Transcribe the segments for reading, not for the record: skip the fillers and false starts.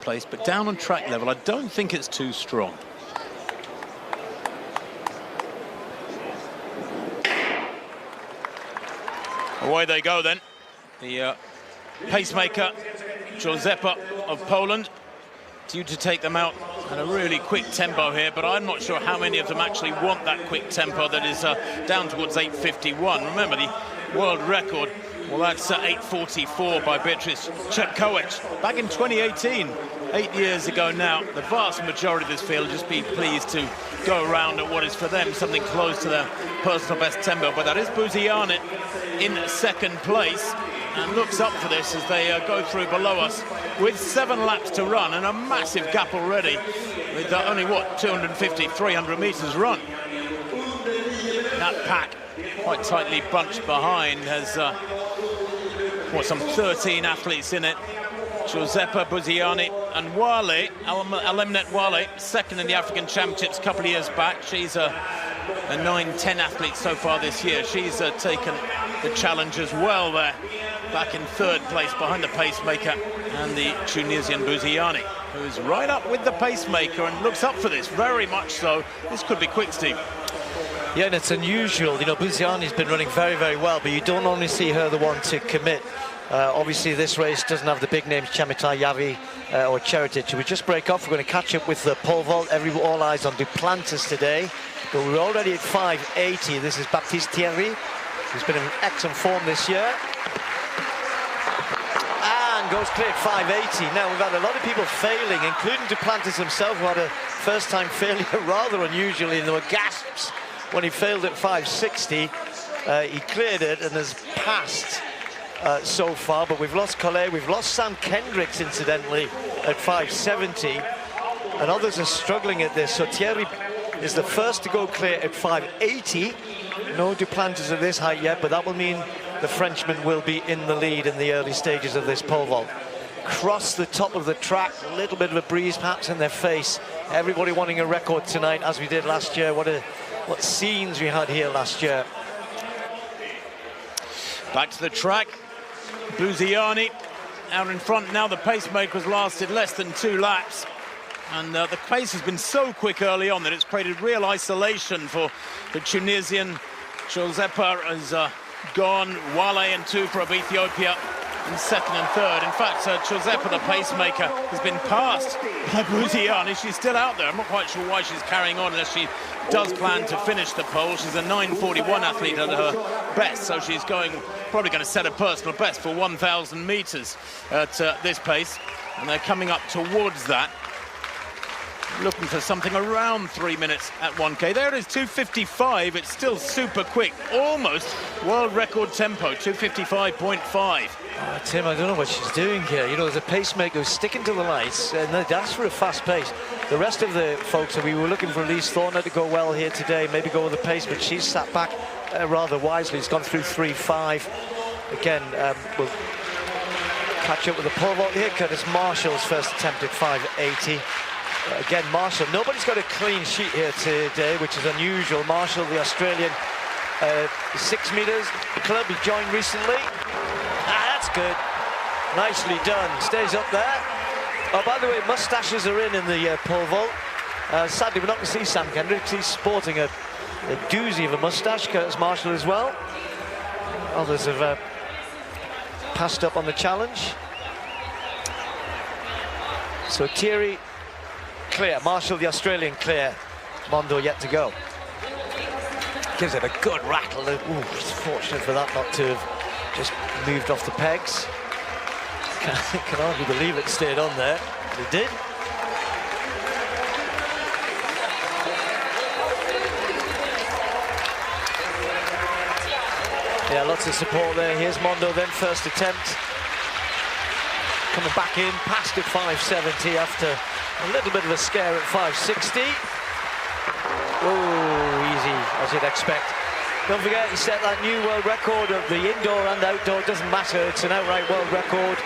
place, but down on track level, I don't think it's too strong. Away they go then. The pacemaker, Józefa of Poland, due to take them out at a really quick tempo here, but I'm not sure how many of them actually want that quick tempo that is down towards 8:51. Remember, the world record, well, that's 8:44 by Beatrice Czetkowic back in 2018, 8 years ago now. The vast majority of this field will just be pleased to go around at what is for them something close to their personal best tempo, but that is Buziani in second place, and looks up for this as they go through below us with 7 laps to run and a massive gap already with only, what, 250, 300 meters run. That pack, quite tightly bunched behind, has, some 13 athletes in it. Józefa, Buziani and Wale, Alemnet Wale, second in the African Championships a couple of years back. She's a 9-10 athlete so far this year. She's taken the challenge as well there, back in third place behind the pacemaker and the Tunisian Buziani, who's right up with the pacemaker and looks up for this, very much so. This could be quick, Steve. Yeah, and it's unusual. You know, Buziani's been running very, very well, but you don't normally see her the one to commit. Obviously, this race doesn't have the big names, Chemita, Yavi or Cheritic. We just break off. We're going to catch up with the pole vault. All eyes on Duplantis today. But we're already at 5:80. This is Baptiste Thierry, who's been in excellent form this year. And goes clear at 5:80. Now, we've had a lot of people failing, including Duplantis himself, who had a first-time failure, rather unusually, and there were gasps when he failed at 5:60. He cleared it and has passed so far, but we've lost Collet, we've lost Sam Kendricks, incidentally, at 5:70, and others are struggling at this. So Thierry is the first to go clear at 5:80. No Duplantis at this height yet, but that will mean the Frenchman will be in the lead in the early stages of this pole vault. Cross the top of the track, a little bit of a breeze perhaps in their face. Everybody wanting a record tonight, as we did last year. What scenes we had here last year. Back to the track. Buziani out in front now. The pacemaker's lasted less than 2 laps. And the pace has been so quick early on that it's created real isolation for the Tunisian. Józefa has gone. Wale and Tufra of Ethiopia in second and third. In fact, Józefa, the pacemaker, has been passed by Buziani. She's still out there. I'm not quite sure why she's carrying on unless she does plan to finish the pole. She's a 9:41 athlete at her best, so she's probably going to set a personal best for 1,000 meters at this pace. And they're coming up towards that, looking for something around 3 minutes at 1K. There it is, 2:55. It's still super quick, almost world record tempo, 2:55.5. Tim, I don't know what she's doing here. You know, there's a pacemaker who's sticking to the lights, and that's for a fast pace. The rest of the folks, we were looking for Elise Thorner to go well here today, maybe go with the pace, but she's sat back rather wisely. It's gone through 3:5. Again, we'll catch up with the pole vault here. Curtis Marshall's first attempt at 5:80. Again, Marshall, nobody's got a clean sheet here today, which is unusual. Marshall, the Australian 6 meters club, he joined recently. That's good. Nicely done. Stays up there. Oh, by the way, mustaches are in the pole vault. Sadly, we're not going to see Sam Kendricks. He's sporting a doozy of a mustache. Curtis Marshall as well. Others have passed up on the challenge. So Thierry clear. Marshall, the Australian, clear. Mondo yet to go. Gives it a good rattle. Ooh, it's fortunate for that not to have just moved off the pegs. Can hardly believe it stayed on there. It did. Yeah, lots of support there. Here's Mondo then, first attempt. Coming back in, past at 5:70 after a little bit of a scare at 5:60. Oh, easy, as you'd expect. Don't forget, he set that new world record of the indoor and outdoor. It doesn't matter, it's an outright world record.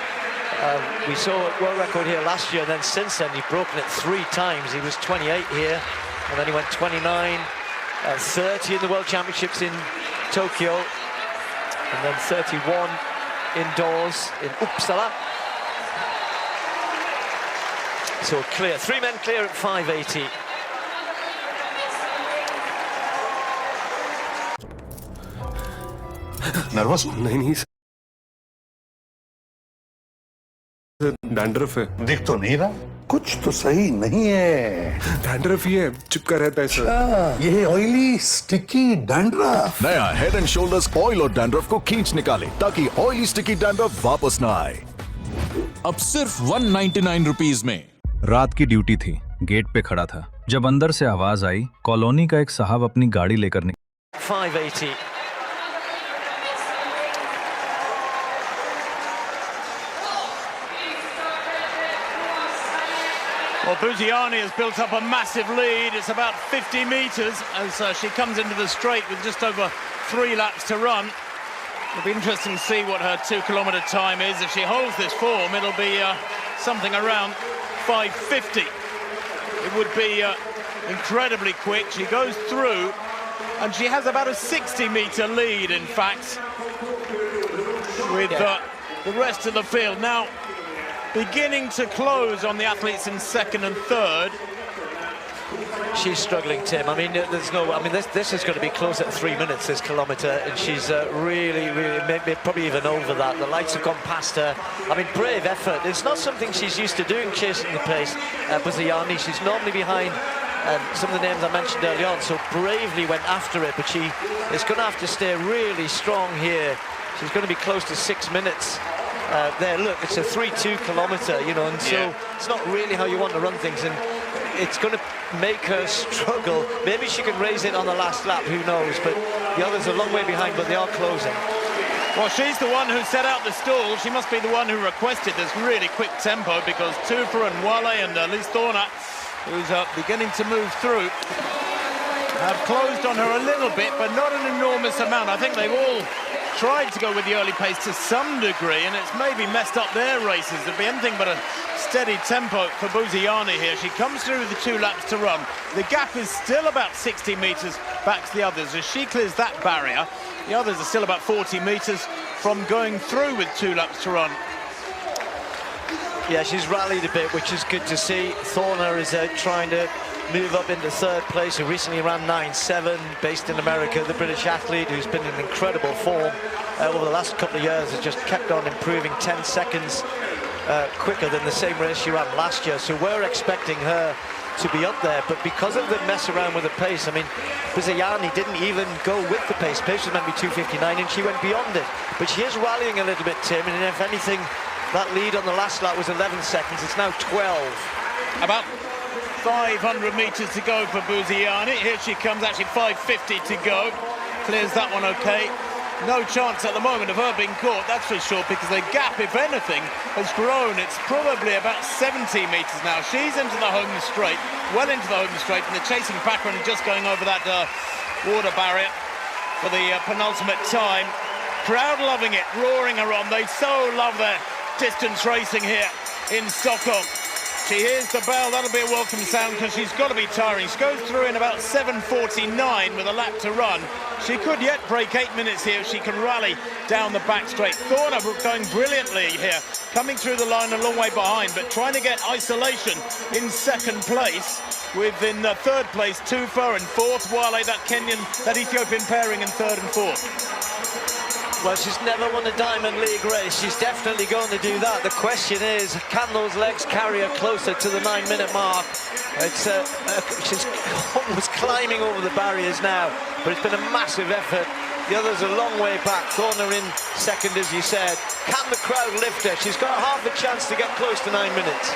We saw a world record here last year, and then since then he's broken it 3 times. He was 28 here, and then he went 29, 30 in the World Championships in Tokyo, and then 31 indoors in Uppsala. So clear, 3 men clear at 580. Nervous नहीं dandruff है। दिख तो नहीं रहा, कुछ तो सही नहीं है। डैंड्रफ ही है, चिपका रहता है सर। ये ऑयली स्टिकी डैंड्रफ। नया हेड एंड शोल्डर्स ऑयल और डैंड्रफ को खींच निकाले ताकि ऑयली स्टिकी डैंड्रफ वापस ना आए। अब सिर्फ 199 रुपीज में। रात की ड्यूटी थी, गेट पे खड़ा था जब अंदर से आवाज आई, कॉलोनी का एक साहब अपनी गाड़ी लेकर 580. Well, Buziani has built up a massive lead. It's about 50 metres as she comes into the straight with just over 3 laps to run. It'll be interesting to see what her 2 kilometre time is. If she holds this form, it'll be something around 5:50. It would be incredibly quick. She goes through and she has about a 60-metre lead, in fact, with the rest of the field. Now, beginning to close on the athletes in second and third. She's struggling, Tim. I mean, this is going to be close at 3 minutes, this kilometre, and she's really, maybe probably even over that. The lights have gone past her. I mean, brave effort. It's not something she's used to doing, chasing the pace. Buziani, she's normally behind some of the names I mentioned early on, so bravely went after it, but she is going to have to stay really strong here. She's going to be close to 6 minutes. There, look, it's a 3-2 kilometre, you know, and so it's not really how you want to run things, and it's going to make her struggle. Maybe she can raise it on the last lap, who knows, but the others are a long way behind, but they are closing. Well, she's the one who set out the stall. She must be the one who requested this really quick tempo, because Tufa and Wale and Liz Thorner, who's beginning to move through, have closed on her a little bit, but not an enormous amount. I think they've all tried to go with the early pace to some degree, and it's maybe messed up their races. There'll be anything but a steady tempo for Buziani here. She comes through with the 2 laps to run. The gap is still about 60 metres back to the others. As she clears that barrier, the others are still about 40 metres from going through with 2 laps to run. Yeah, she's rallied a bit, which is good to see. Thorner is trying to move up into 3rd place, who recently ran 9.7, based in America. The British athlete who's been in incredible form over the last couple of years, has just kept on improving 10 seconds quicker than the same race she ran last year. So we're expecting her to be up there, but because of the mess around with the pace, I mean, Buziani didn't even go with the pace. Pace was meant to be 2:59 and she went beyond it. But she is rallying a little bit, Tim, and if anything, that lead on the last lap was 11 seconds. It's now 12. About 500 metres to go for Buziani. Here she comes, actually 5:50 to go. Clears that one okay. No chance at the moment of her being caught, that's for sure, because the gap, if anything, has grown. It's probably about 70 metres now. She's into the home straight, well into the home straight, and the chasing pattern just going over that water barrier for the penultimate time. Crowd loving it, roaring her on. They so love their distance racing here in Stockholm. She hears the bell, that'll be a welcome sound, because she's got to be tiring. She goes through in about 7:49 with a lap to run. She could yet break 8 minutes here if she can rally down the back straight. Thorner going brilliantly here, coming through the line a long way behind, but trying to get isolation in 2nd place, with in 3rd place Tufa and 4th Wale, that Kenyan, that Ethiopian pairing in 3rd and 4th. Well, she's never won a Diamond League race. She's definitely going to do that. The question is, can those legs carry her closer to the 9-minute mark? It's she's almost climbing over the barriers now, but it's been a massive effort. The others a long way back. Thorner in 2nd, as you said. Can the crowd lift her? She's got half a chance to get close to 9 minutes.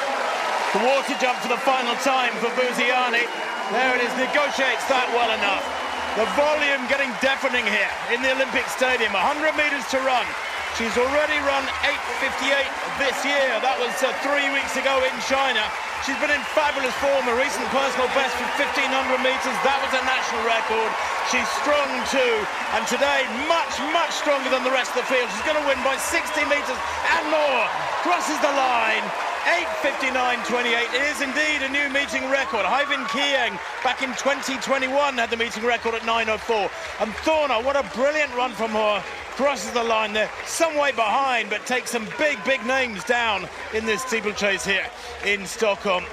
The water jump for the final time for Buziani. There it is, negotiates that well enough. The volume getting deafening here in the Olympic Stadium. 100 metres to run. She's already run 8:58 this year. That was 3 weeks ago in China. She's been in fabulous form. A recent personal best for 1,500 metres. That was a national record. She's strong too. And today, much stronger than the rest of the field. She's going to win by 60 metres and more. Crosses the line. 8:59.28. It is indeed a new meeting record. Hyvin Kieng back in 2021 had the meeting record at 9:04. And Thorner, what a brilliant run from her. Crosses the line there, some way behind, but takes some big names down in this steeplechase here in Stockholm.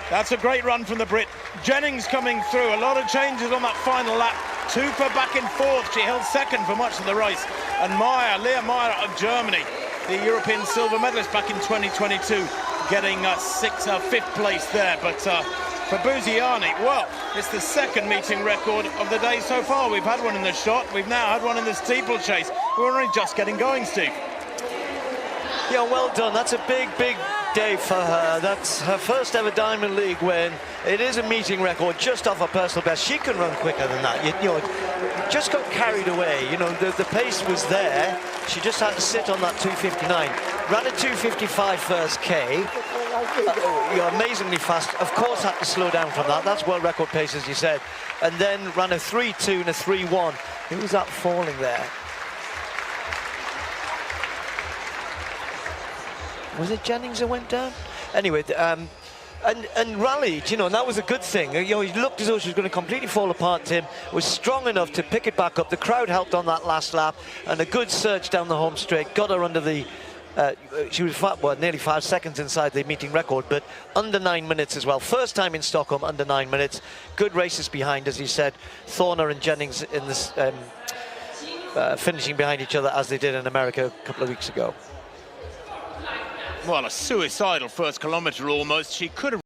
That's a great run from the Brit. Jennings coming through. A lot of changes on that final lap. Tooper back in fourth. She held second for much of the race. And Leah Meyer of Germany, the European silver medalist back in 2022, getting fifth place there. But for Buziani, well, it's the second meeting record of the day so far. We've had one in the shot. We've now had one in the steeplechase. We're only just getting going, Steve. Yeah, well done. That's a big, big day for her. That's her first ever Diamond League win. It is a meeting record just off her personal best. She can run quicker than that. You know, just got carried away. You know, the pace was there. She just had to sit on that 2:59. Ran a 2:55 first K. You're amazingly fast. Of course, had to slow down from that. That's world record pace, as you said. And then ran a 3:2 and a 3:1. Who was that falling there? Was it Jennings that went down? Anyway, and rallied, you know, and that was a good thing. You know, it looked as though she was going to completely fall apart. Tim was strong enough to pick it back up. The crowd helped on that last lap, and a good surge down the home straight got her under the. She was nearly 5 seconds inside the meeting record, but under 9 minutes as well. First time in Stockholm, under 9 minutes. Good races behind, as you said. Thorner and Jennings in this finishing behind each other as they did in America a couple of weeks ago. Well, a suicidal first kilometre almost. She could have